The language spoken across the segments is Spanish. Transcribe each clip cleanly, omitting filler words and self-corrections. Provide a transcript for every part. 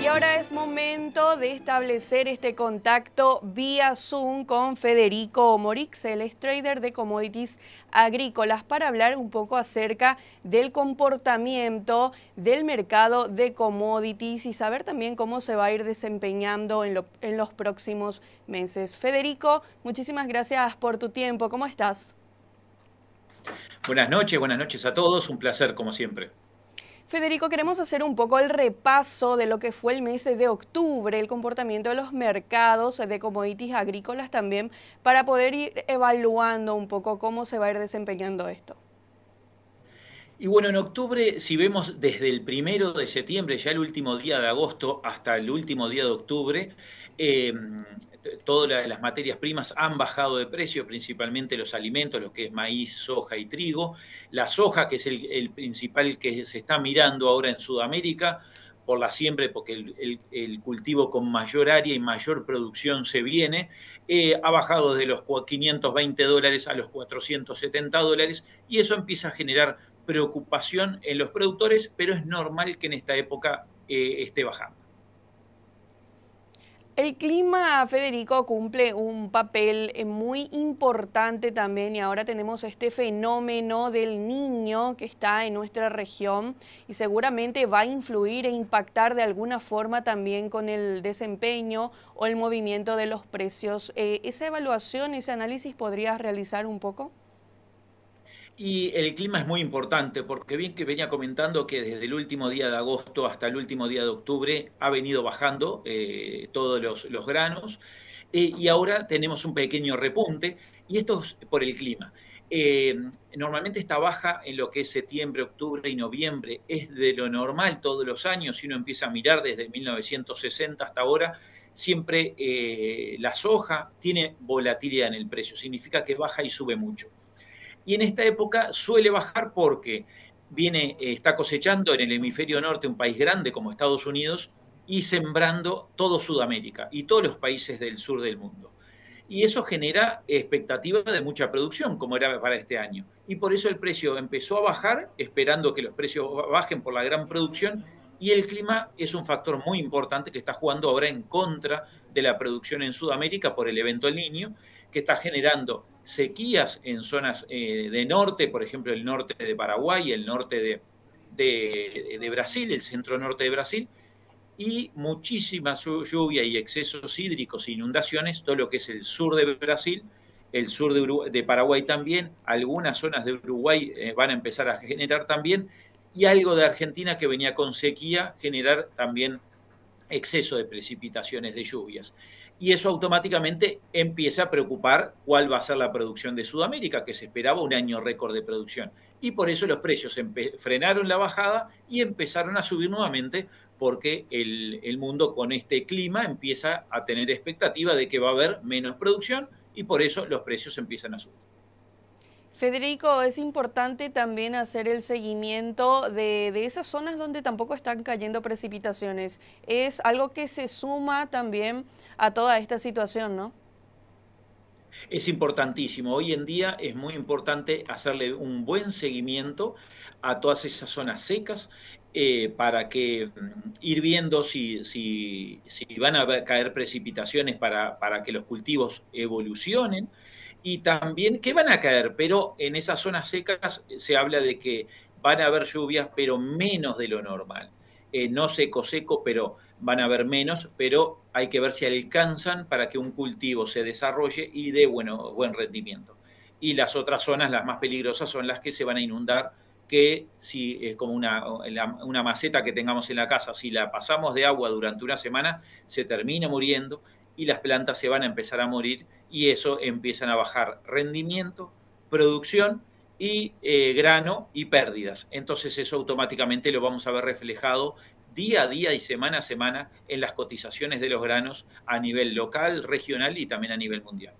Y ahora es momento de establecer este contacto vía Zoom con Federico Morix, él es trader de commodities agrícolas, para hablar un poco acerca del comportamiento del mercado de commodities y saber también cómo se va a ir desempeñando en los próximos meses. Federico, muchísimas gracias por tu tiempo. ¿Cómo estás? Buenas noches a todos, un placer como siempre. Federico, queremos hacer un poco el repaso de lo que fue el mes de octubre, el comportamiento de los mercados de commodities agrícolas también, para poder ir evaluando un poco cómo se va a ir desempeñando esto. Y bueno, en octubre, si vemos desde el 1 de septiembre, ya el último día de agosto, hasta el último día de octubre, eh, todas las materias primas han bajado de precio, principalmente los alimentos, lo que es maíz, soja y trigo. La soja, que es el principal que se está mirando ahora en Sudamérica, por la siembra, porque el cultivo con mayor área y mayor producción se viene, ha bajado de los $520 a los $470, y eso empieza a generar preocupación en los productores, pero es normal que en esta época esté bajando. El clima, Federico, cumple un papel muy importante también y ahora tenemos este fenómeno del Niño que está en nuestra región y seguramente va a influir e impactar de alguna forma también con el desempeño o el movimiento de los precios. ¿Esa evaluación, ese análisis podrías realizar un poco? Y el clima es muy importante, porque bien que venía comentando que desde el último día de agosto hasta el último día de octubre ha venido bajando todos los granos, y ahora tenemos un pequeño repunte, y esto es por el clima. Eh, Normalmente esta baja en lo que es septiembre, octubre y noviembre es de lo normal todos los años. Si uno empieza a mirar desde 1960 hasta ahora, siempre la soja tiene volatilidad en el precio, significa que baja y sube mucho. Y en esta época suele bajar porque está cosechando en el hemisferio norte un país grande como Estados Unidos y sembrando todo Sudamérica y todos los países del sur del mundo. Y eso genera expectativa de mucha producción, como era para este año. Y por eso el precio empezó a bajar, esperando que los precios bajen por la gran producción. Y el clima es un factor muy importante que está jugando ahora en contra de la producción en Sudamérica por el evento El Niño, que está generando sequías en zonas de norte, por ejemplo, el norte de Paraguay, el norte de Brasil, el centro norte de Brasil, y muchísima lluvia y excesos hídricos e inundaciones, todo lo que es el sur de Brasil, el sur de Paraguay también, algunas zonas de Uruguay van a empezar a generar también, y algo de Argentina que venía con sequía, generar también exceso de precipitaciones, de lluvias. Y eso automáticamente empieza a preocupar cuál va a ser la producción de Sudamérica, que se esperaba un año récord de producción. Y por eso los precios frenaron la bajada y empezaron a subir nuevamente, porque el mundo con este clima empieza a tener expectativa de que va a haber menos producción, y por eso los precios empiezan a subir. Federico, es importante también hacer el seguimiento de esas zonas donde tampoco están cayendo precipitaciones. Es algo que se suma también a toda esta situación, ¿no? Es importantísimo. Hoy en día es muy importante hacerle un buen seguimiento a todas esas zonas secas, para que ir viendo si van a caer precipitaciones para que los cultivos evolucionen, y también que van a caer, pero en esas zonas secas se habla de que van a haber lluvias, pero menos de lo normal. No seco, seco, pero van a haber menos, pero hay que ver si alcanzan para que un cultivo se desarrolle y dé buen rendimiento. Y las otras zonas, las más peligrosas, son las que se van a inundar, que si es como una maceta que tengamos en la casa, si la pasamos de agua durante una semana, se termina muriendo y las plantas se van a empezar a morir, y eso empiezan a bajar rendimiento, producción y grano y pérdidas. Entonces eso automáticamente lo vamos a ver reflejado día a día y semana a semana en las cotizaciones de los granos a nivel local, regional y también a nivel mundial.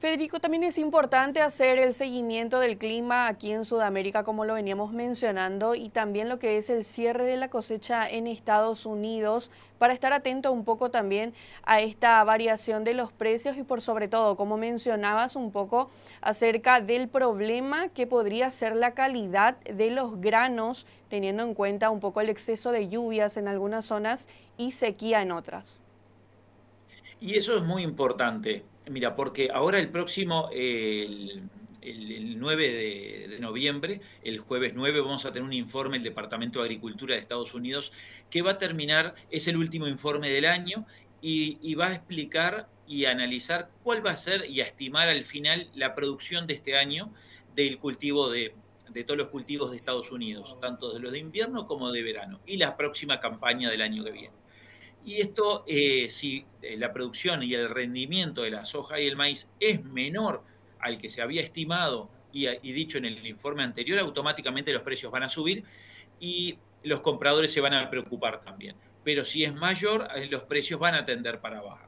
Federico, también es importante hacer el seguimiento del clima aquí en Sudamérica, como lo veníamos mencionando, y también lo que es el cierre de la cosecha en Estados Unidos, para estar atento un poco también a esta variación de los precios y por sobre todo, como mencionabas un poco acerca del problema que podría ser la calidad de los granos, teniendo en cuenta un poco el exceso de lluvias en algunas zonas y sequía en otras. Y eso es muy importante, mira, porque ahora el próximo, el 9 de noviembre, el jueves 9, vamos a tener un informe del Departamento de Agricultura de Estados Unidos que va a terminar, es el último informe del año y va a explicar y analizar cuál va a ser y a estimar al final la producción de este año del cultivo de todos los cultivos de Estados Unidos, tanto de los de invierno como de verano, y la próxima campaña del año que viene. Y esto, si la producción y el rendimiento de la soja y el maíz es menor al que se había estimado y dicho en el informe anterior, automáticamente los precios van a subir y los compradores se van a preocupar también. Pero si es mayor, los precios van a tender para abajo,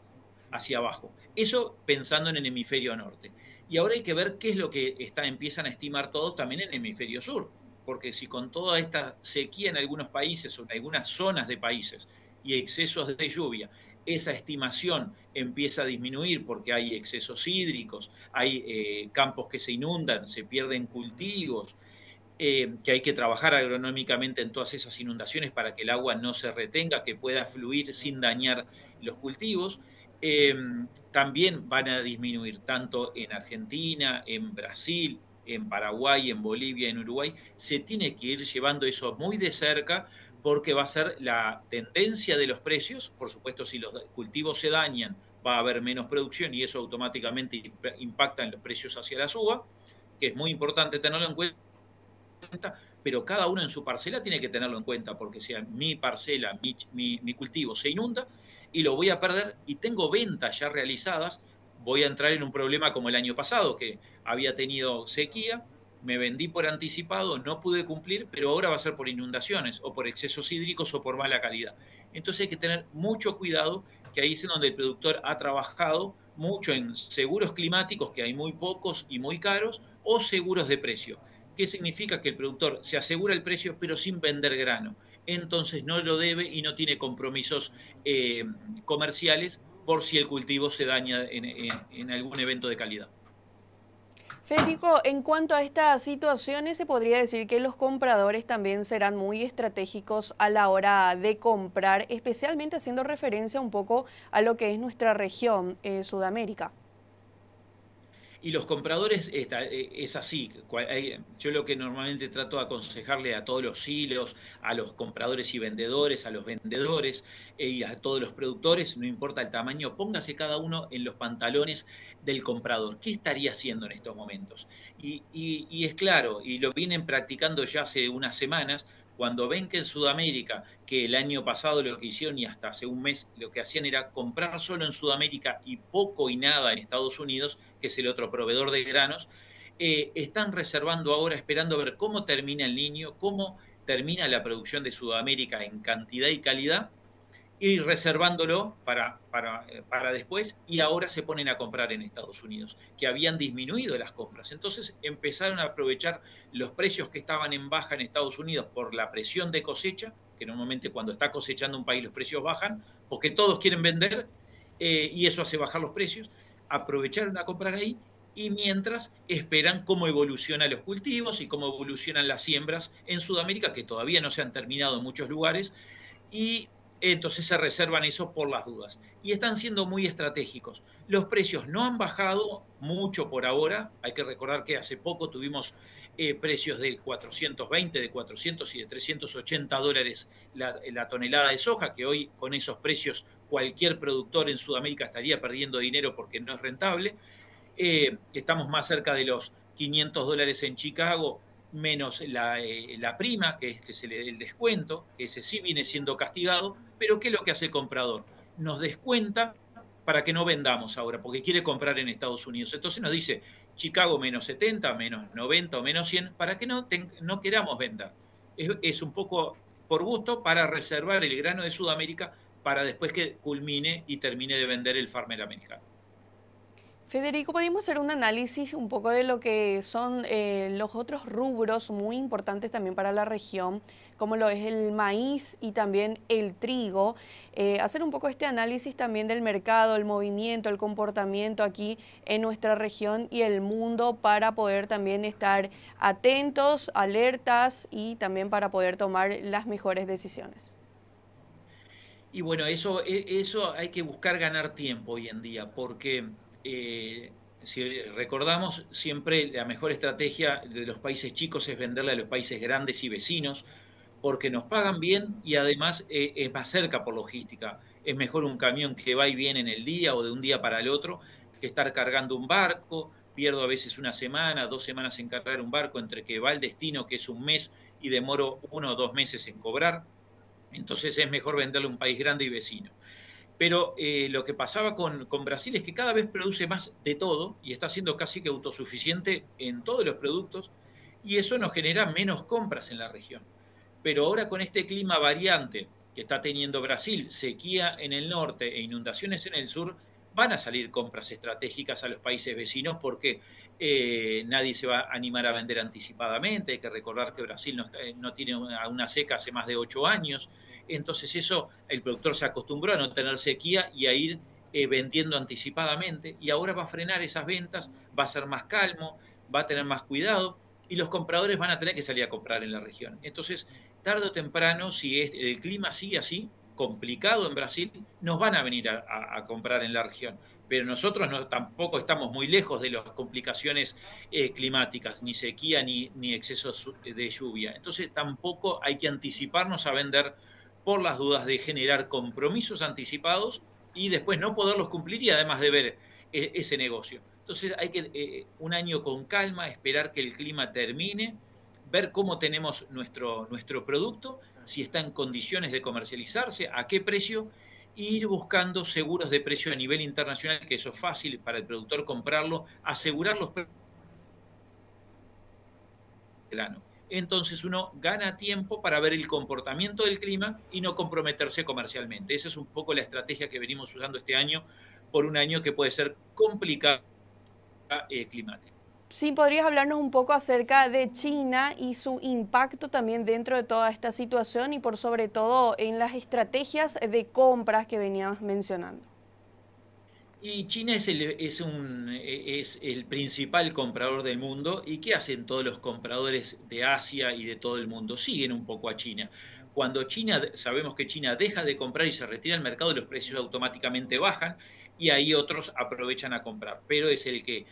hacia abajo. Eso pensando en el hemisferio norte. Y ahora hay que ver qué es lo que empiezan a estimar todos también en el hemisferio sur. Porque si con toda esta sequía en algunos países o en algunas zonas de países y excesos de lluvia, esa estimación empieza a disminuir porque hay excesos hídricos, hay campos que se inundan, se pierden cultivos, que hay que trabajar agronómicamente en todas esas inundaciones para que el agua no se retenga, que pueda fluir sin dañar los cultivos. Eh, También van a disminuir tanto en Argentina, en Brasil, en Paraguay, en Bolivia, en Uruguay. Se tiene que ir llevando eso muy de cerca porque va a ser la tendencia de los precios. Por supuesto, si los cultivos se dañan, va a haber menos producción y eso automáticamente impacta en los precios hacia la suba, que es muy importante tenerlo en cuenta, pero cada uno en su parcela tiene que tenerlo en cuenta, porque si mi parcela, mi cultivo se inunda y lo voy a perder y tengo ventas ya realizadas, voy a entrar en un problema como el año pasado, que había tenido sequía, me vendí por anticipado, no pude cumplir, pero ahora va a ser por inundaciones o por excesos hídricos o por mala calidad. Entonces hay que tener mucho cuidado, que ahí es donde el productor ha trabajado mucho en seguros climáticos, que hay muy pocos y muy caros, o seguros de precio. ¿Qué significa? Que el productor se asegura el precio pero sin vender grano. Entonces no lo debe y no tiene compromisos comerciales por si el cultivo se daña en algún evento de calidad. Federico, en cuanto a estas situaciones, se podría decir que los compradores también serán muy estratégicos a la hora de comprar, especialmente haciendo referencia un poco a lo que es nuestra región, Sudamérica. Y los compradores, es así. Yo lo que normalmente trato de aconsejarle a todos los hilos, a los compradores y vendedores, a los vendedores y a todos los productores, no importa el tamaño, póngase cada uno en los pantalones del comprador. ¿Qué estaría haciendo en estos momentos? Y es claro, y lo vienen practicando ya hace unas semanas, cuando ven que en Sudamérica, que el año pasado lo que hicieron y hasta hace un mes lo que hacían era comprar solo en Sudamérica y poco y nada en Estados Unidos, que es el otro proveedor de granos, están reservando ahora, esperando a ver cómo termina el niño, cómo termina la producción de Sudamérica en cantidad y calidad, y reservándolo para después, y ahora se ponen a comprar en Estados Unidos, que habían disminuido las compras. Entonces empezaron a aprovechar los precios que estaban en baja en Estados Unidos por la presión de cosecha, que normalmente cuando está cosechando un país los precios bajan, porque todos quieren vender y eso hace bajar los precios. Aprovecharon a comprar ahí y mientras esperan cómo evolucionan los cultivos y cómo evolucionan las siembras en Sudamérica, que todavía no se han terminado en muchos lugares, y entonces se reservan eso por las dudas. Y están siendo muy estratégicos. Los precios no han bajado mucho por ahora. Hay que recordar que hace poco tuvimos precios de 420, de 400 y de $380 la tonelada de soja, que hoy con esos precios cualquier productor en Sudamérica estaría perdiendo dinero porque no es rentable. Estamos más cerca de los $500 en Chicago, menos la prima, que es el descuento, que ese sí viene siendo castigado, pero ¿qué es lo que hace el comprador? Nos descuenta para que no vendamos ahora, porque quiere comprar en Estados Unidos. Entonces nos dice Chicago menos 70, menos 90 o menos 100, para que no queramos vender. Es un poco por gusto para reservar el grano de Sudamérica para después que culmine y termine de vender el farmer americano. Federico, ¿podemos hacer un análisis un poco de lo que son los otros rubros muy importantes también para la región, como lo es el maíz y también el trigo? Hacer un poco este análisis también del mercado, el movimiento, el comportamiento aquí en nuestra región y el mundo para poder también estar atentos, alertas y también para poder tomar las mejores decisiones. Y bueno, eso hay que buscar ganar tiempo hoy en día, porque si recordamos, siempre la mejor estrategia de los países chicos es venderle a los países grandes y vecinos, porque nos pagan bien y además es más cerca por logística. Es mejor un camión que va y viene en el día o de un día para el otro que estar cargando un barco. Pierdo a veces una semana, 2 semanas en cargar un barco entre que va al destino, que es un mes, y demoro 1 o 2 meses en cobrar. Entonces es mejor venderle a un país grande y vecino. Pero lo que pasaba con Brasil es que cada vez produce más de todo y está siendo casi que autosuficiente en todos los productos y eso nos genera menos compras en la región. Pero ahora con este clima variante que está teniendo Brasil, sequía en el norte e inundaciones en el sur, van a salir compras estratégicas a los países vecinos porque nadie se va a animar a vender anticipadamente. Hay que recordar que Brasil no tiene una seca hace más de 8 años. Entonces eso, el productor se acostumbró a no tener sequía y a ir vendiendo anticipadamente y ahora va a frenar esas ventas, va a ser más calmo, va a tener más cuidado y los compradores van a tener que salir a comprar en la región. Entonces, tarde o temprano, si el clima sigue así, complicado en Brasil, nos van a venir a comprar en la región. Pero nosotros tampoco estamos muy lejos de las complicaciones climáticas, ni sequía ni excesos de lluvia. Entonces tampoco hay que anticiparnos a vender por las dudas de generar compromisos anticipados y después no poderlos cumplir y además de ver ese negocio. Entonces hay que un año con calma, esperar que el clima termine, ver cómo tenemos nuestro producto, si está en condiciones de comercializarse, a qué precio, e ir buscando seguros de precio a nivel internacional, que eso es fácil para el productor comprarlo, asegurar los precios del grano. Entonces uno gana tiempo para ver el comportamiento del clima y no comprometerse comercialmente. Esa es un poco la estrategia que venimos usando este año por un año que puede ser complicado climático. Sí, ¿podrías hablarnos un poco acerca de China y su impacto también dentro de toda esta situación y por sobre todo en las estrategias de compras que venías mencionando? Y China es el principal comprador del mundo. ¿Y qué hacen todos los compradores de Asia y de todo el mundo? Siguen un poco a China. Cuando sabemos que China deja de comprar y se retira del mercado, los precios automáticamente bajan y ahí otros aprovechan a comprar. Pero es el que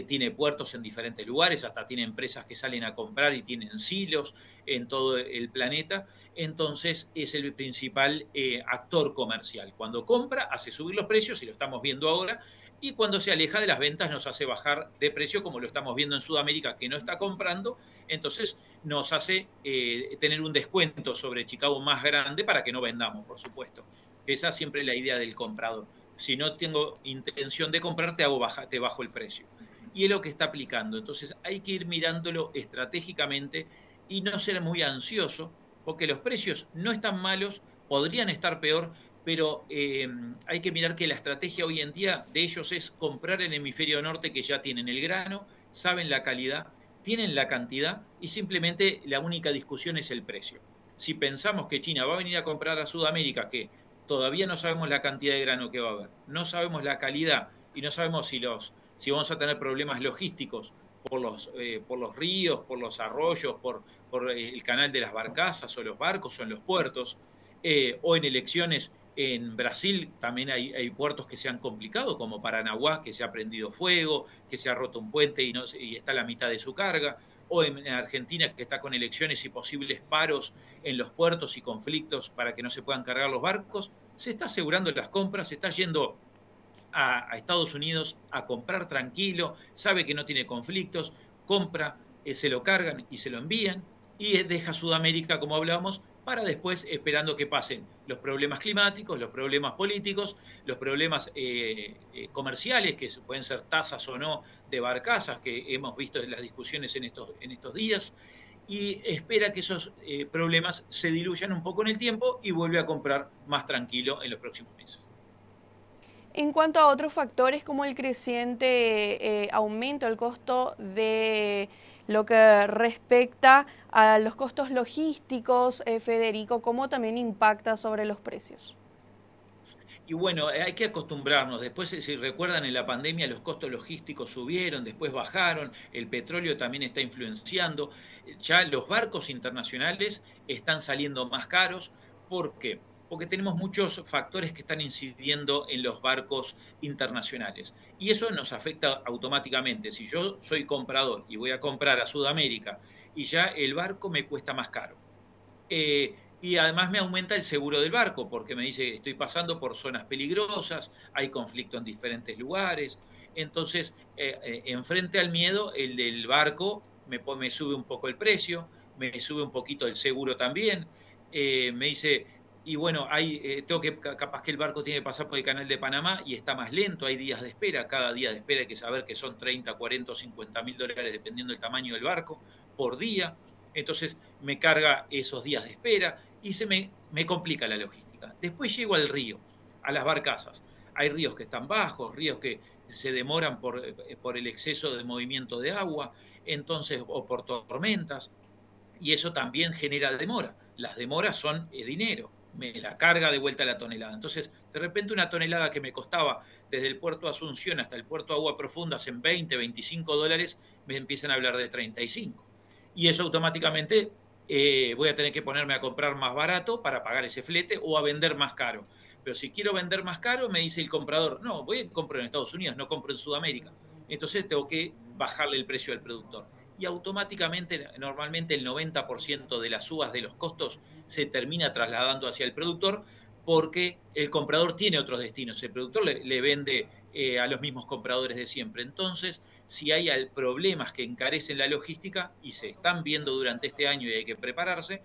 tiene puertos en diferentes lugares, hasta tiene empresas que salen a comprar y tienen silos en todo el planeta. Entonces es el principal actor comercial. Cuando compra, hace subir los precios, y lo estamos viendo ahora, y cuando se aleja de las ventas nos hace bajar de precio, como lo estamos viendo en Sudamérica, que no está comprando, entonces nos hace tener un descuento sobre Chicago más grande para que no vendamos, por supuesto. Esa es siempre la idea del comprador. Si no tengo intención de comprar, te bajo el precio. Y es lo que está aplicando. Entonces hay que ir mirándolo estratégicamente y no ser muy ansioso, porque los precios no están malos, podrían estar peor, pero hay que mirar que la estrategia hoy en día de ellos es comprar en el hemisferio norte, que ya tienen el grano, saben la calidad, tienen la cantidad y simplemente la única discusión es el precio. Si pensamos que China va a venir a comprar a Sudamérica, que todavía no sabemos la cantidad de grano que va a haber, no sabemos la calidad y no sabemos si vamos a tener problemas logísticos por los ríos, por los arroyos, por el canal de las barcazas o los barcos o en los puertos, o en elecciones en Brasil también hay puertos que se han complicado, como Paranaguá, que se ha prendido fuego, que se ha roto un puente y está a la mitad de su carga, o en Argentina, que está con elecciones y posibles paros en los puertos y conflictos para que no se puedan cargar los barcos. Se está asegurando las compras, se está yendo a Estados Unidos a comprar tranquilo, sabe que no tiene conflictos, compra, se lo cargan y se lo envían y deja Sudamérica, como hablábamos, para después esperando que pasen los problemas climáticos, los problemas políticos, los problemas comerciales, que pueden ser tasas o no de barcazas, que hemos visto en las discusiones en estos días, y espera que esos problemas se diluyan un poco en el tiempo y vuelve a comprar más tranquilo en los próximos meses. En cuanto a otros factores como el creciente aumento del costo de lo que respecta a los costos logísticos, Federico, ¿cómo también impacta sobre los precios? Y bueno, hay que acostumbrarnos. Después, si recuerdan, en la pandemia los costos logísticos subieron, después bajaron, el petróleo también está influenciando. Ya los barcos internacionales están saliendo más caros. ¿Por qué? Porque tenemos muchos factores que están incidiendo en los barcos internacionales. Y eso nos afecta automáticamente. Si yo soy comprador y voy a comprar a Sudamérica y ya el barco me cuesta más caro. Y además me aumenta el seguro del barco, porque me dice, estoy pasando por zonas peligrosas, hay conflicto en diferentes lugares. Entonces, enfrente al miedo, el del barco me sube un poco el precio, me sube un poquito el seguro también. Me dice, y bueno, tengo capaz que el barco tiene que pasar por el canal de Panamá y está más lento, hay días de espera, cada día de espera hay que saber que son 30, 40 o 50 mil dólares dependiendo del tamaño del barco por día. Entonces me carga esos días de espera y me complica la logística. Después llego al río, a las barcazas. Hay ríos que están bajos, ríos que se demoran por el exceso de movimiento de agua, entonces, o por tormentas, y eso también genera demora. Las demoras son dinero, me la carga de vuelta la tonelada. Entonces, de repente una tonelada que me costaba desde el puerto de Asunción hasta el puerto de Agua Profundas en 20, 25 dólares, me empiezan a hablar de 35. Y eso automáticamente voy a tener que ponerme a comprar más barato para pagar ese flete o a vender más caro. Pero si quiero vender más caro, me dice el comprador, no, voy a comprar en Estados Unidos, no compro en Sudamérica. Entonces tengo que bajarle el precio al productor. Y automáticamente, normalmente el 90% de las subas de los costos se termina trasladando hacia el productor porque el comprador tiene otros destinos. El productor le vende a los mismos compradores de siempre. Entonces, si hay problemas que encarecen la logística y se están viendo durante este año y hay que prepararse,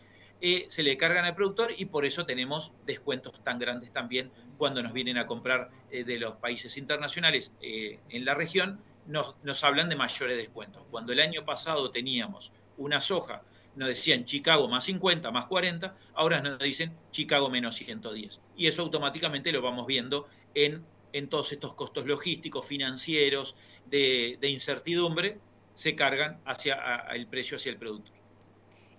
se le cargan al productor y por eso tenemos descuentos tan grandes también cuando nos vienen a comprar de los países internacionales en la región, nos hablan de mayores descuentos. Cuando el año pasado teníamos una soja, nos decían Chicago más 50, más 40, ahora nos dicen Chicago menos 110. Y eso automáticamente lo vamos viendo en todos estos costos logísticos, financieros, de incertidumbre, se cargan el precio hacia el productor.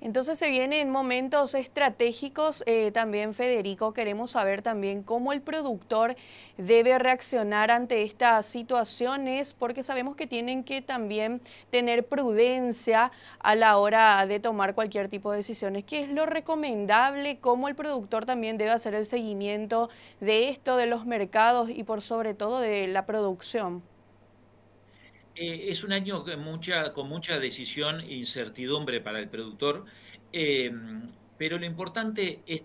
Entonces se vienen momentos estratégicos también, Federico. Queremos saber también cómo el productor debe reaccionar ante estas situaciones, porque sabemos que tienen que también tener prudencia a la hora de tomar cualquier tipo de decisiones. ¿Qué es lo recomendable? ¿Cómo el productor también debe hacer el seguimiento de esto, de los mercados y por sobre todo de la producción? Es un año con mucha decisión e incertidumbre para el productor, pero lo importante es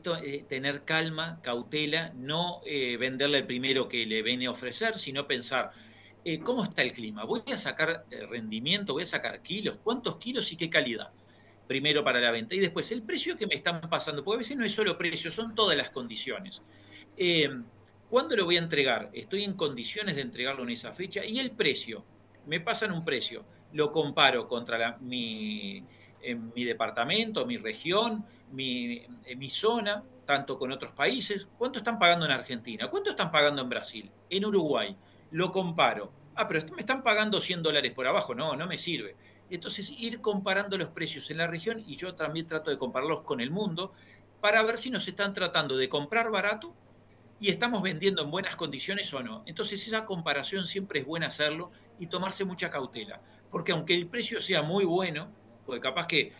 tener calma, cautela, no venderle el primero que le viene a ofrecer, sino pensar, ¿cómo está el clima? ¿Voy a sacar rendimiento? ¿Voy a sacar kilos? ¿Cuántos kilos y qué calidad? Primero para la venta. Y después, el precio que me están pasando, porque a veces no es solo precio, son todas las condiciones. Eh, ¿Cuándo lo voy a entregar? ¿Estoy en condiciones de entregarlo en esa fecha? Y el precio me pasan un precio, lo comparo contra mi departamento, mi región, mi zona, tanto con otros países. ¿Cuánto están pagando en Argentina? ¿Cuánto están pagando en Brasil? En Uruguay. Lo comparo. Ah, pero me están pagando 100 dólares por abajo. No, no me sirve. Entonces, ir comparando los precios en la región y yo también trato de compararlos con el mundo para ver si nos están tratando de comprar barato y estamos vendiendo en buenas condiciones o no. Entonces esa comparación siempre es buena hacerlo y tomarse mucha cautela, porque aunque el precio sea muy bueno, porque capaz que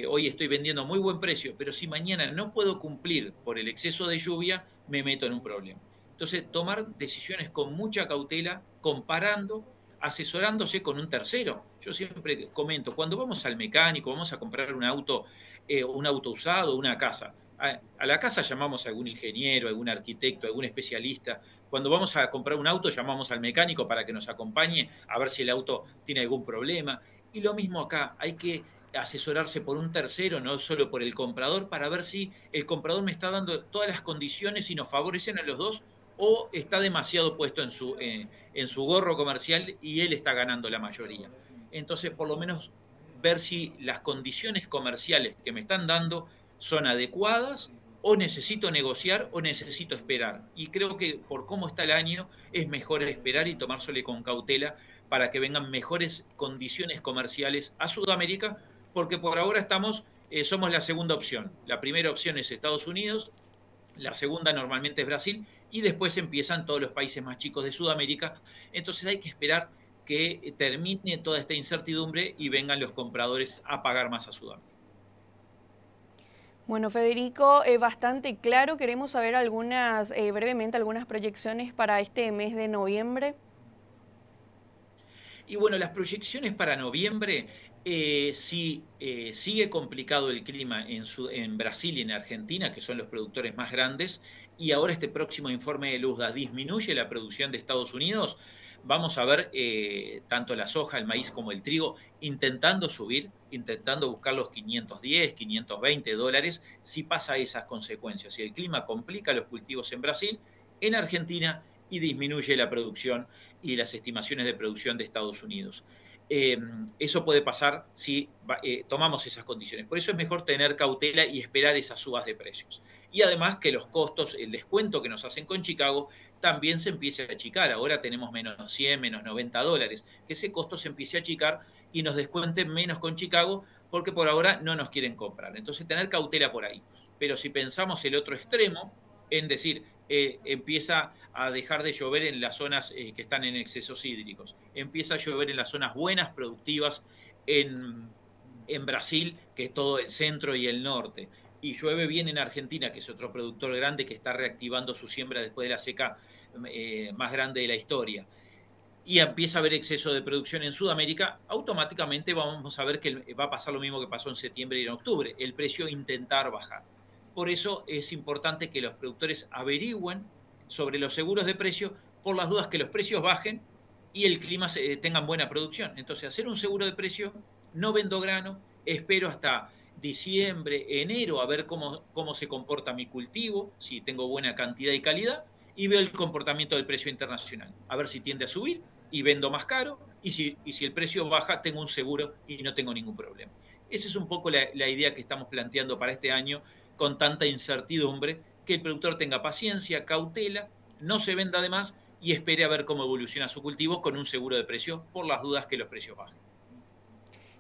hoy estoy vendiendo muy buen precio, pero si mañana no puedo cumplir por el exceso de lluvia, me meto en un problema. Entonces tomar decisiones con mucha cautela, comparando, asesorándose con un tercero. Yo siempre comento, cuando vamos al mecánico, vamos a comprar un auto usado, una casa, a la casa llamamos a algún ingeniero, algún arquitecto, algún especialista. Cuando vamos a comprar un auto, llamamos al mecánico para que nos acompañe a ver si el auto tiene algún problema. Y lo mismo acá, hay que asesorarse por un tercero, no solo por el comprador, para ver si el comprador me está dando todas las condiciones y nos favorecen a los dos o está demasiado puesto en su gorro comercial y él está ganando la mayoría. Entonces, por lo menos ver si las condiciones comerciales que me están dando son adecuadas o necesito negociar o necesito esperar. Y creo que por cómo está el año es mejor esperar y tomárselo con cautela para que vengan mejores condiciones comerciales a Sudamérica, porque por ahora somos la segunda opción. La primera opción es Estados Unidos, la segunda normalmente es Brasil y después empiezan todos los países más chicos de Sudamérica. Entonces hay que esperar que termine toda esta incertidumbre y vengan los compradores a pagar más a Sudamérica. Bueno, Federico, bastante claro. Queremos saber brevemente, algunas proyecciones para este mes de noviembre. Y bueno, las proyecciones para noviembre, si sigue complicado el clima en Brasil y en Argentina, que son los productores más grandes, y ahora este próximo informe de Luzda disminuye la producción de Estados Unidos, vamos a ver tanto la soja, el maíz como el trigo intentando subir, intentando buscar los 510, 520 dólares, si pasa esas consecuencias. Si el clima complica los cultivos en Brasil, en Argentina y disminuye la producción y las estimaciones de producción de Estados Unidos. Eso puede pasar si tomamos esas condiciones. Por eso es mejor tener cautela y esperar esas subas de precios. Y además que los costos, el descuento que nos hacen con Chicago, también se empiece a achicar. Ahora tenemos menos 100, menos 90 dólares. Que ese costo se empiece a achicar y nos descuenten menos con Chicago porque por ahora no nos quieren comprar. Entonces tener cautela por ahí. Pero si pensamos el otro extremo, en decir, empieza a dejar de llover en las zonas que están en excesos hídricos, empieza a llover en las zonas buenas, productivas en Brasil, que es todo el centro y el norte, y llueve bien en Argentina, que es otro productor grande que está reactivando su siembra después de la seca más grande de la historia, y empieza a haber exceso de producción en Sudamérica, automáticamente vamos a ver que va a pasar lo mismo que pasó en septiembre y en octubre, el precio intentar bajar. Por eso es importante que los productores averigüen sobre los seguros de precio por las dudas que los precios bajen y el clima tengan buena producción. Entonces, hacer un seguro de precio, no vendo grano, espero hasta diciembre, enero, a ver cómo se comporta mi cultivo, si tengo buena cantidad y calidad, y veo el comportamiento del precio internacional, a ver si tiende a subir y vendo más caro, y si el precio baja, tengo un seguro y no tengo ningún problema. Esa es un poco la idea que estamos planteando para este año, con tanta incertidumbre, que el productor tenga paciencia, cautela, no se venda de más y espere a ver cómo evoluciona su cultivo con un seguro de precio por las dudas que los precios bajen.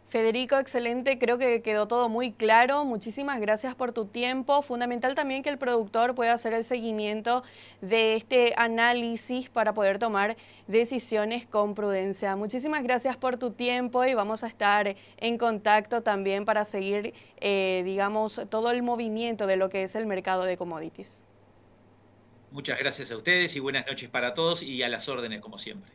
Federico, excelente, creo que quedó todo muy claro. Muchísimas gracias por tu tiempo. Fundamental también que el productor pueda hacer el seguimiento de este análisis para poder tomar decisiones con prudencia. Muchísimas gracias por tu tiempo y vamos a estar en contacto también para seguir, digamos, todo el movimiento de lo que es el mercado de commodities. Muchas gracias a ustedes y buenas noches para todos y a las órdenes como siempre.